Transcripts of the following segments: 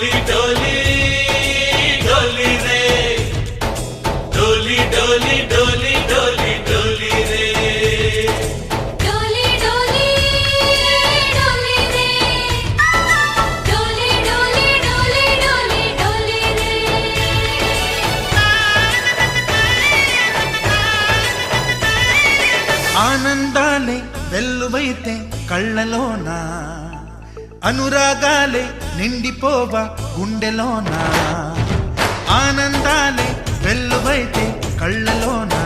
डोली डोली डोली रे डोली डोली डोली डोली डोली रे डोली डोली डोली रे डोली डोली डोली डोली डोली रे ఆనందాలే వెల్లువైతే కళ్ళలోనా అనురాగాలే నిండిపోవా గుండెలోనా ఆనందాలే వెల్లువైతే కళ్ళలోనా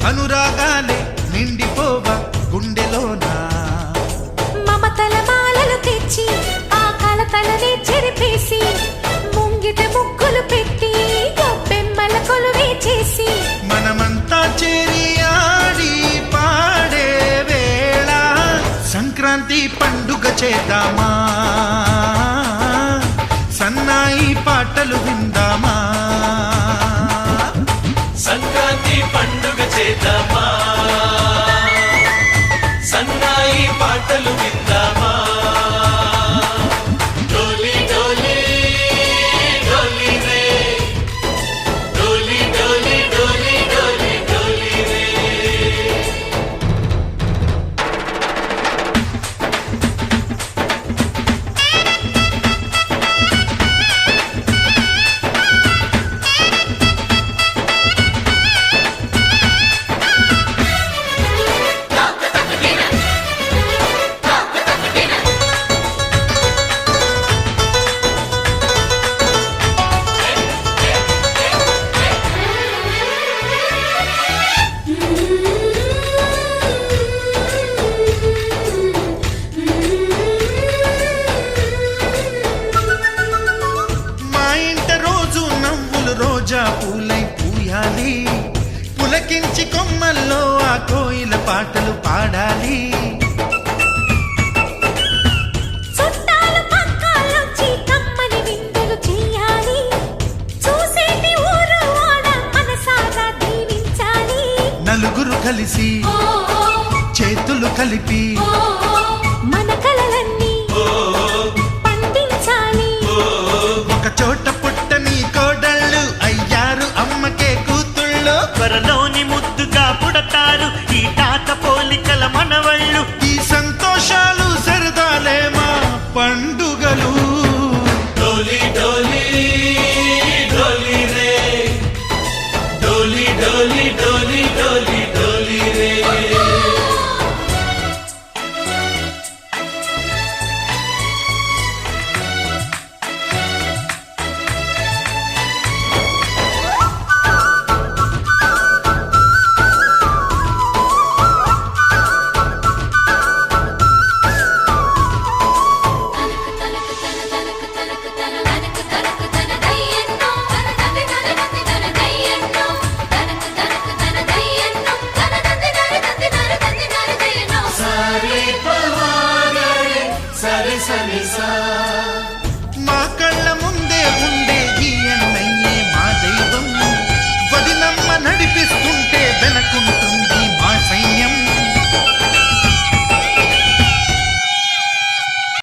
అనురాగాలే నిండిపోవా గుండెలోనా మమతల మాలలు తెచ్చి ఆ కలతలనే చెరిపేసి ముంగిట ముగ్గులు పెట్టి గొప్పెమ్మల కొలువే చేసి మనమంతా చేరి ఆడి పాడే వేళ సంక్రాంతి పండుగ చేద్దామా సన్నాయి పాటలు విందామా సంక్రాంతి పండుగ చేద్దామా సన్నాయి పాటలు విందామా డోలి డోలి డోలి రే డోలి డోలి డోలి డోలి డోలి రే మా ఇంట రోజు నవ్వులు రోజా పూలై పూయాలి పులకించి కొమ్మల్లో ఆ కోయిల పాటలు పాడాలి చుట్టాలు పక్కాలొచ్చి కమ్మని విందులు చెయ్యాలి చూసేటి ఊరు వాడ మనసారా దీవించాలి నలుగురు కలిసి చేతులు కలిపి మన కలలన్నీ పండించాలి ఒక చోట పుట్టని కోడళ్ళు అయ్యారు అమ్మకే కూతుళ్ళు త్వరలోని ముద్దుగా పుడతారు ఈ తాత పోలికల మనవళ్ళు ఈ సంతోషాలు సరదాలే మా పండుగలు डोली डोली डोली रे डोली डोली डोली डोली डोली रे సరి సరి సా మా కళ్ళ ముందే ఉండే ఈ అన్నయ్యే మా దైవం వదినమ్మ నడిపిస్తుంటే వెనకుంటూ